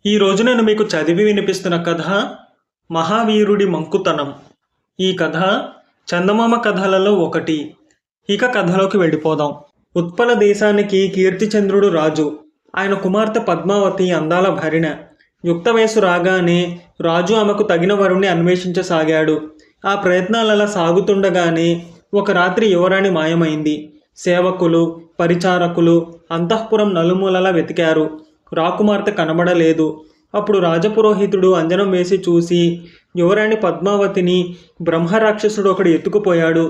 ఈరోజు నేను మీకు చదివి వినిపిస్తున్న కథ మహావీరుడి మంకుతనం. ఈ కథ చందమామ కథలలో ఒకటి. ఇక కథలోకి వెళ్ళిపోదాం. ఉత్పల దేశానికి కీర్తిచంద్రుడు రాజు. ఆయన కుమార్తె పద్మావతి అందాల భరిణ. యుక్త వయసు రాగానే రాజు ఆమెకు తగిన వరుణ్ణి అన్వేషించసాగాడు. ఆ ప్రయత్నాలలా సాగుతుండగానే ఒక రాత్రి యువరాణి మాయమైంది. సేవకులు, పరిచారకులు అంతఃపురం నలుమూలలా వెతికారు. రాకుమార్తె కనబడలేదు. అప్పుడు రాజపురోహితుడు అంజనం వేసి చూసి యువరాణి పద్మావతిని బ్రహ్మరాక్షసుడు ఒకడు ఎత్తుకుపోయాడు.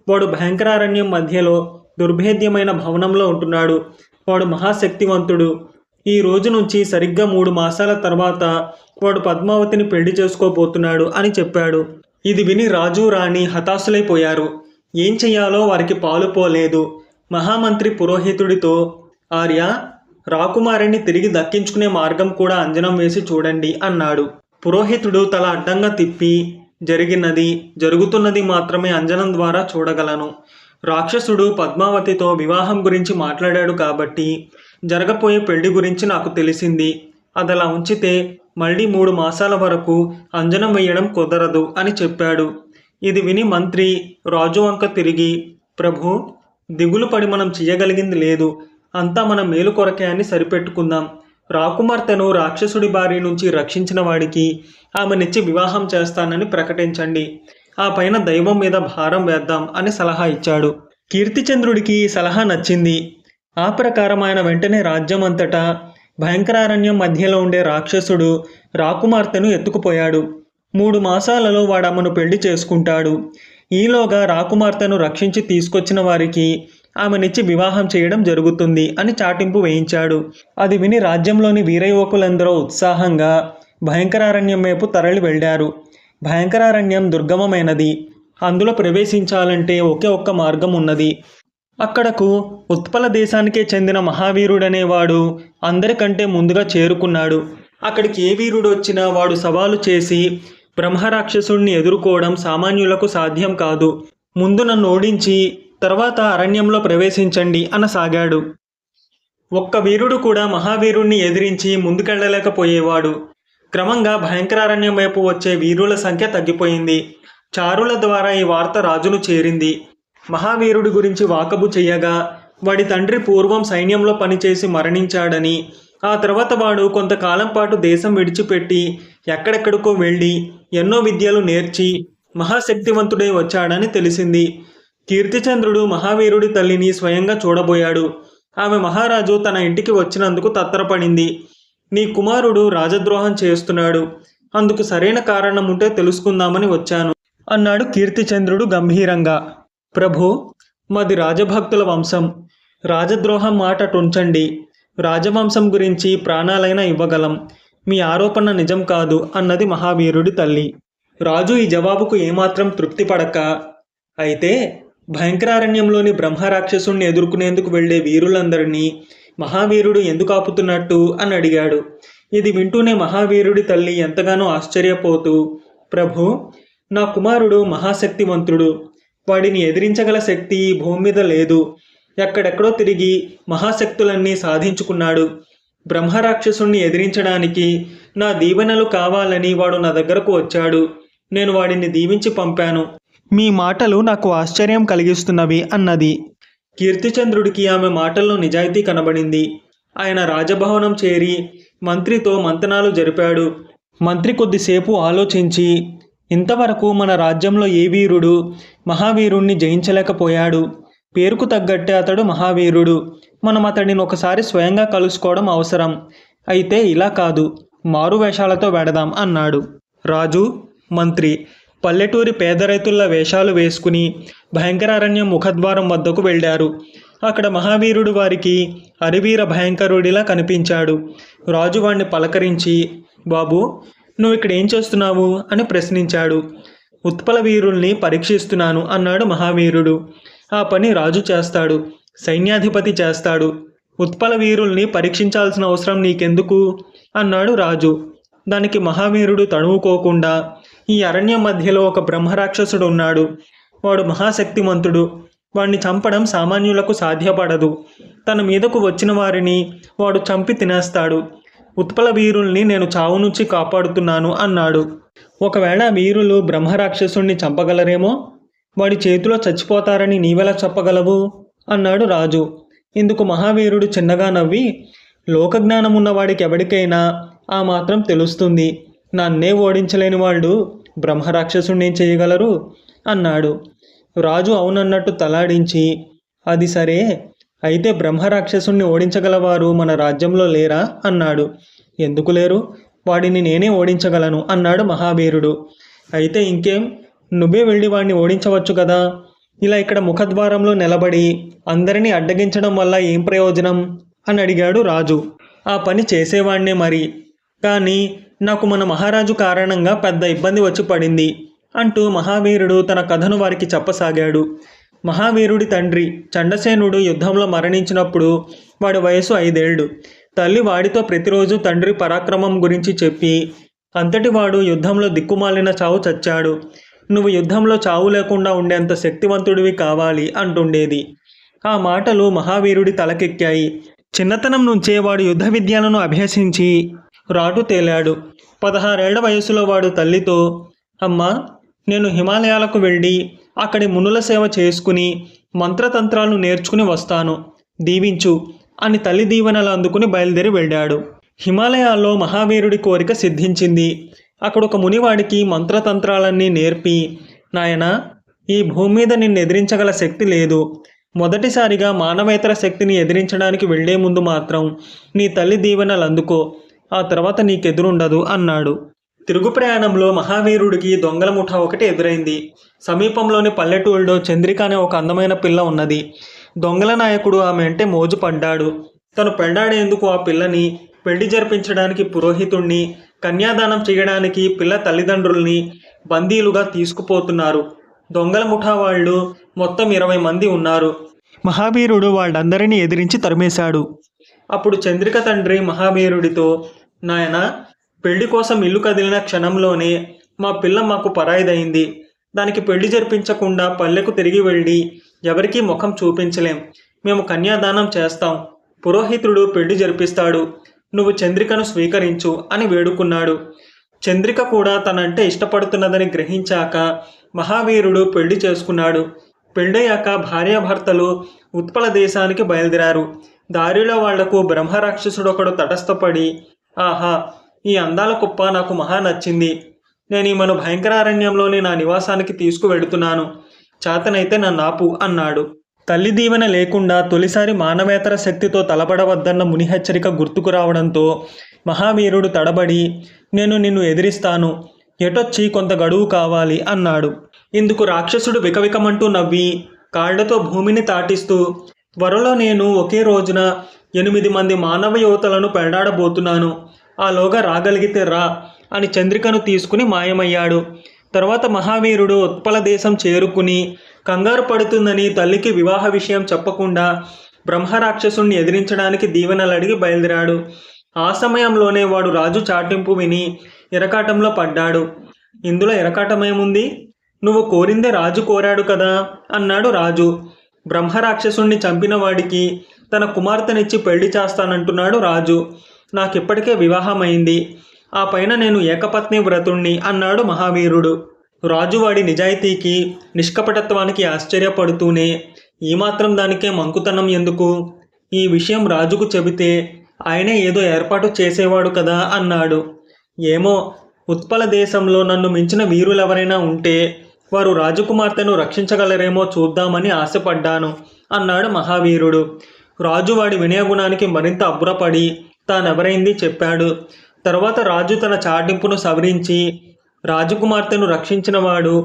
వాడు భయంకరారణ్యం మధ్యలో దుర్భేద్యమైన భవనంలో ఉంటున్నాడు. వాడు మహాశక్తివంతుడు. ఈ రోజు నుంచి సరిగ్గా 3 మాసాల తర్వాత వాడు పద్మావతిని పెళ్లి చేసుకోబోతున్నాడు అని చెప్పాడు. ఇది విని రాజు రాణి హతాశులైపోయారు. ఏం చెయ్యాలో వారికి పాలుపోలేదు. మహామంత్రి పురోహితుడితో, ఆర్య, రాకుమారిని తిరిగి దక్కించుకునే మార్గం కూడా అంజనం వేసి చూడండి అన్నాడు. పురోహితుడు తల అడ్డంగా తిప్పి, జరుగుతున్నది మాత్రమే అంజనం ద్వారా చూడగలను. రాక్షసుడు పద్మావతితో వివాహం గురించి మాట్లాడాడు కాబట్టి జరగబోయే పెళ్లి గురించి నాకు తెలిసింది. అదలా ఉంచితే మళ్ళీ 3 మాసాల వరకు అంజనం వేయడం కుదరదు అని చెప్పాడు. ఇది విని మంత్రి రాజు వంక తిరిగి, ప్రభు, దిగులు పడి మనం చేయగలిగింది లేదు. అంతా మన మేలు కొరకే అని సరిపెట్టుకుందాం. రాకుమార్తెను రాక్షసుడి బారి నుంచి రక్షించిన వాడికి ఆమెనిచ్చి వివాహం చేస్తానని ప్రకటించండి. ఆ పైన దైవం మీద భారం వేద్దాం అని సలహా ఇచ్చాడు. కీర్తిచంద్రుడికి ఈ సలహా నచ్చింది. ఆ ప్రకారం ఆయన వెంటనే రాజ్యం అంతటా భయంకరారణ్యం మధ్యలో ఉండే రాక్షసుడు రాకుమార్తెను ఎత్తుకుపోయాడు. 3 మాసాలలో వాడమ్మను పెళ్లి చేసుకుంటాడు. ఈలోగా రాకుమార్తెను రక్షించి తీసుకొచ్చిన వారికి ఆమెనిచ్చి వివాహం చేయడం జరుగుతుంది అని చాటింపు వేయించాడు. అది విని రాజ్యంలోని వీరయువకులందరూ ఉత్సాహంగా భయంకరారణ్యం వైపు తరలి వెళ్ళారు. భయంకరారణ్యం దుర్గమమైనది. అందులో ప్రవేశించాలంటే ఒకే ఒక్క మార్గం ఉన్నది. అక్కడకు ఉత్పల దేశానికే చెందిన మహావీరుడనేవాడు అందరికంటే ముందుగా చేరుకున్నాడు. అక్కడికి ఏ వీరుడు వచ్చినా వాడు సవాలు చేసి బ్రహ్మరాక్షసుడిని ఎదుర్కోవడం సామాన్యులకు సాధ్యం కాదు. ముందు నన్ను ఓడించి తర్వాత అరణ్యంలో ప్రవేశించండి అనసాగాడు. ఒక్క వీరుడు కూడా మహావీరుణ్ణి ఎదిరించి ముందుకెళ్లలేకపోయేవాడు. క్రమంగా భయంకరారణ్యం వైపు వచ్చే వీరుల సంఖ్య తగ్గిపోయింది. చారుల ద్వారా ఈ వార్త రాజును చేరింది. మహావీరుడి గురించి వాకబు చెయ్యగా వాడి తండ్రి పూర్వం సైన్యంలో పనిచేసి మరణించాడని, ఆ తర్వాత వాడు కొంతకాలం పాటు దేశం విడిచిపెట్టి ఎక్కడెక్కడికో వెళ్ళి ఎన్నో విద్యలు నేర్చి మహాశక్తివంతుడై వచ్చాడని తెలిసింది. కీర్తిచంద్రుడు మహావీరుడి తల్లిని స్వయంగా చూడబోయాడు. ఆమె మహారాజు తన ఇంటికి వచ్చినందుకు తత్తరపడింది. నీ కుమారుడు రాజద్రోహం చేస్తున్నాడు. అందుకు సరైన కారణం ఉంటే తెలుసుకుందామని వచ్చాను అన్నాడు కీర్తిచంద్రుడు గంభీరంగా. ప్రభు, మాది రాజభక్తుల వంశం. రాజద్రోహం మాట టుంచండి. రాజవంశం గురించి ప్రాణాలైనా ఇవ్వగలం. మీ ఆరోపణ నిజం కాదు అన్నది మహావీరుడి తల్లి. రాజు ఈ జవాబుకు ఏమాత్రం తృప్తి పడక, అయితే భయంకరారణ్యంలోని బ్రహ్మరాక్షసుణ్ణి ఎదుర్కొనేందుకు వెళ్లే వీరులందరినీ మహావీరుడు ఎందుకు ఆపుతున్నట్టు అని అడిగాడు. ఇది వింటూనే మహావీరుడి తల్లి ఎంతగానో ఆశ్చర్యపోతూ, ప్రభు, నా కుమారుడు మహాశక్తివంతుడు. వాడిని ఎదిరించగల శక్తి భూమి మీద లేదు. ఎక్కడెక్కడో తిరిగి మహాశక్తులన్నీ సాధించుకున్నాడు. బ్రహ్మరాక్షసుణ్ణి ఎదిరించడానికి నా దీవెనలు కావాలని వాడు నా దగ్గరకు వచ్చాడు. నేను వాడిని దీవించి పంపాను. మీ మాటలు నాకు ఆశ్చర్యం కలిగిస్తున్నవి అన్నది. కీర్తిచంద్రుడికి ఆమె మాటల్లో నిజాయితీ కనబడింది. ఆయన రాజభవనం చేరి మంత్రితో మంతనాలు జరిపాడు. మంత్రి కొద్దిసేపు ఆలోచించి, ఇంతవరకు మన రాజ్యంలో ఏ వీరుడు మహావీరుణ్ణి జయించలేకపోయాడు. పేరుకు తగ్గట్టే అతడు మహావీరుడు. మనం అతడిని ఒకసారి స్వయంగా కలుసుకోవడం అవసరం. అయితే ఇలా కాదు, మారు వేషాలతో వెడదాం అన్నాడు. రాజు, మంత్రి పల్లెటూరి పేద రైతుల వేషాలు వేసుకుని భయంకరారణ్యం ముఖద్వారం వద్దకు వెళ్ళారు. అక్కడ మహావీరుడు వారికి అరివీర భయంకరుడిలా కనిపించాడు. రాజు వాణ్ణి పలకరించి, బాబు, నువ్వు ఇక్కడ ఏం చేస్తున్నావు అని ప్రశ్నించాడు. ఉత్పల వీరుల్ని పరీక్షిస్తున్నాను అన్నాడు మహావీరుడు. ఆ పని రాజు చేస్తాడు, సైన్యాధిపతి చేస్తాడు. ఉత్పల వీరుల్ని పరీక్షించాల్సిన అవసరం నీకెందుకు అన్నాడు రాజు. దానికి మహావీరుడు తడువుకోకుండా, ఈ అరణ్యం మధ్యలో ఒక బ్రహ్మరాక్షసుడు ఉన్నాడు. వాడు మహాశక్తిమంతుడు. వాడిని చంపడం సామాన్యులకు సాధ్యపడదు. తన మీదకు వచ్చిన వారిని వాడు చంపి తినేస్తాడు. ఉత్పల వీరుల్ని నేను చావు నుంచి కాపాడుతున్నాను అన్నాడు. ఒకవేళ వీరులు బ్రహ్మరాక్షసుణ్ణి చంపగలరేమో, వాడి చేతిలో చచ్చిపోతారని నీవెలా చెప్పగలవు అన్నాడు రాజు. ఇందుకు మహావీరుడు చిన్నగా నవ్వి, లోకజ్ఞానం ఉన్నవాడికి ఎవరికైనా ఆ మాత్రం తెలుస్తుంది. నన్నే ఓడించలేని వాళ్ళు బ్రహ్మరాక్షసుణ్ణి ఏం చేయగలరు అన్నాడు. రాజు అవునన్నట్టు తలాడించి, అది సరే, అయితే బ్రహ్మరాక్షసుణ్ణి ఓడించగలవారు మన రాజ్యంలో లేరా అన్నాడు. ఎందుకు లేరు, వాడిని నేనే ఓడించగలను అన్నాడు మహావీరుడు. అయితే ఇంకేం, నువ్వే వెళ్ళి వాడిని ఓడించవచ్చు కదా. ఇలా ఇక్కడ ముఖద్వారంలో నిలబడి అందరినీ అడ్డగించడం వల్ల ఏం ప్రయోజనం అని అడిగాడు రాజు. ఆ పని చేసేవాణ్ణే మరి, కానీ నాకు మన మహారాజు కారణంగా పెద్ద ఇబ్బంది వచ్చి పడింది అంటూ మహావీరుడు తన కథను వారికి చెప్పసాగాడు. మహావీరుడి తండ్రి చండసేనుడు యుద్ధంలో మరణించినప్పుడు వాడి వయసు 5 ఏళ్ళు. తల్లి వాడితో ప్రతిరోజు తండ్రి పరాక్రమం గురించి చెప్పి, అంతటి వాడు యుద్ధంలో దిక్కుమాలిన చావు చచ్చాడు, నువ్వు యుద్ధంలో చావు లేకుండా ఉండేంత శక్తివంతుడివి కావాలి అంటుండేది. ఆ మాటలు మహావీరుడి తలకెక్కాయి. చిన్నతనం నుంచే వాడు యుద్ధ విద్యలను అభ్యసించి రాటు తేలాడు. 16 ఏళ్ల వయసులో వాడు తల్లితో, అమ్మా, నేను హిమాలయాలకు వెళ్ళి అక్కడి మునుల సేవ చేసుకుని మంత్రతంత్రాలు నేర్చుకుని వస్తాను, దీవించు అని తల్లి దీవెనలు అందుకుని బయలుదేరి వెళ్ళాడు. హిమాలయాల్లో మహావీరుడి కోరిక సిద్ధించింది. అక్కడ ఒక మునివాడికి మంత్రతంత్రాలన్నీ నేర్పి, నాయనా, ఈ భూమి మీద నిన్ను ఎదిరించగల శక్తి లేదు. మొదటిసారిగా మానవేతర శక్తిని ఎదిరించడానికి వెళ్లే ముందు మాత్రం నీ తల్లి దీవెనలు అందుకో, ఆ తర్వాత నీకెదురుండదు అన్నాడు. తిరుగు ప్రయాణంలో మహావీరుడికి దొంగల ముఠా ఒకటి ఎదురైంది. సమీపంలోని పల్లెటూళ్ళలో చంద్రిక అనే ఒక అందమైన పిల్ల ఉన్నది. దొంగల నాయకుడు ఆమె అంటే మోజు పడ్డాడు. తను పెళ్లాడేందుకు ఆ పిల్లని పెళ్లి జరిపించడానికి పురోహితుణ్ణి, కన్యాదానం చేయడానికి పిల్ల తల్లిదండ్రుల్ని బందీలుగా తీసుకుపోతున్నారు. దొంగల ముఠా వాళ్ళు మొత్తం 20 మంది ఉన్నారు. మహావీరుడు వాళ్ళందరినీ ఎదిరించి తరిమేశాడు. అప్పుడు చంద్రిక తండ్రి మహావీరుడితో, నాయనా, పెళ్లి కోసం ఇల్లు కదిలిన క్షణంలోనే మా పిల్ల మాకు పరాయిదైంది. దానికి పెళ్లి జరిపించకుండా పల్లెకు తిరిగి వెళ్ళి ఎవరికీ ముఖం చూపించలేం. మేము కన్యాదానం చేస్తాం, పురోహితుడు పెళ్లి జరిపిస్తాడు, నువ్వు చంద్రికను స్వీకరించు అని వేడుకున్నాడు. చంద్రిక కూడా తనంటే ఇష్టపడుతున్నదని గ్రహించాక మహావీరుడు పెళ్లి చేసుకున్నాడు. పెళ్ళయ్యాక భార్యాభర్తలు ఉత్పల దేశానికి బయలుదేరారు. దారిలో వాళ్లకు బ్రహ్మరాక్షసుడు ఒకడు తటస్థపడి, ఆహా, ఈ అందాల కుప్ప నాకు మహా నచ్చింది, నేను ఈమెను భయంకరారణ్యంలోని నా నివాసానికి తీసుకువెడుతున్నాను, చేతనైతే నన్ను ఆపు అన్నాడు. తల్లి దీవెన లేకుండా తొలిసారి మానవేతర శక్తితో తలపడవద్దన్న ముని హెచ్చరిక గుర్తుకు రావడంతో మహావీరుడు తడబడి, నేను నిన్ను ఎదిరిస్తాను, ఎటొచ్చి కొంత గడువు కావాలి అన్నాడు. ఇందుకు రాక్షసుడు వికవికమంటూ నవ్వి కాళ్లతో భూమిని తాటిస్తూ, త్వరలో నేను ఒకే రోజున 8 మంది మానవ యువతలను పెళ్లాడబోతున్నాను, ఆలోగా రాగలిగితే రా అని చంద్రికను తీసుకుని మాయమయ్యాడు. తర్వాత మహావీరుడు ఉత్పల దేశం చేరుకుని కంగారు పడుతుందని తల్లికి వివాహ విషయం చెప్పకుండా బ్రహ్మరాక్షసుణ్ణి ఎదిరించడానికి దీవెనలు అడిగి బయలుదేరాడు. ఆ సమయంలోనే వాడు రాజు చాటింపు విని ఇరకాటంలో పడ్డాడు. ఇందులో ఇరకాటమేముంది, నువ్వు కోరిందే రాజు కోరాడు కదా అన్నాడు రాజు. బ్రహ్మరాక్షసుణ్ణి చంపిన వాడికి తన కుమార్తెనిచ్చి పెళ్లి చేస్తానంటున్నాడు రాజు. నాకిప్పటికే వివాహమైంది, ఆ పైన నేను ఏకపత్ని వ్రతుణ్ణి అన్నాడు మహావీరుడు. రాజు వాడి నిజాయితీకి, నిష్కపటత్వానికి ఆశ్చర్యపడుతూనే, ఈ మాత్రం దానికే మంకుతనం ఎందుకు, ఈ విషయం రాజుకు చెబితే ఆయనే ఏదో ఏర్పాటు చేసేవాడు కదా అన్నాడు. ఏమో, ఉత్పల దేశంలో నన్ను మించిన వీరులెవరైనా ఉంటే వారు రాజకుమార్తెను రక్షించగలరేమో చూద్దామని ఆశపడ్డాను అన్నాడు మహావీరుడు. రాజు వాడి వినయగుణానికి మరింత అబ్బురపడి తానెవరైంది చెప్పాడు. తర్వాత రాజు తన చాటింపును సవరించి, రాజకుమార్తెను రక్షించినవాడు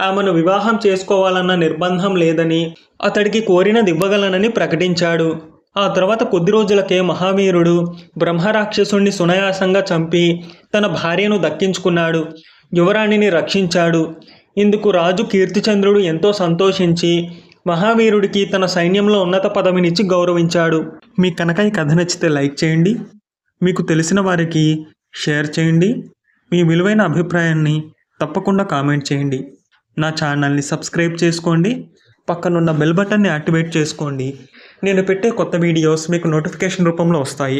ఆమెను వివాహం చేసుకోవాలన్న నిర్బంధం లేదని, అతడికి కోరినది ఇవ్వగలనని ప్రకటించాడు. ఆ తర్వాత కొద్ది రోజులకే మహావీరుడు బ్రహ్మరాక్షసుణ్ణి సునాయాసంగా చంపి తన భార్యను దక్కించుకున్నాడు, యువరాణిని రక్షించాడు. ఇందుకు రాజు కీర్తిచంద్రుడు ఎంతో సంతోషించి మహావీరుడికి తన సైన్యంలో ఉన్నత పదవినిచ్చి గౌరవించాడు. మీకు కనుక ఈ కథ నచ్చితే లైక్ చేయండి, మీకు తెలిసిన వారికి షేర్ చేయండి, మీ విలువైన అభిప్రాయాన్ని తప్పకుండా కామెంట్ చేయండి. నా ఛానల్ని సబ్స్క్రైబ్ చేసుకోండి, పక్కనున్న బెల్ బటన్ని యాక్టివేట్ చేసుకోండి. నేను పెట్టే కొత్త వీడియోస్ మీకు నోటిఫికేషన్ రూపంలో వస్తాయి.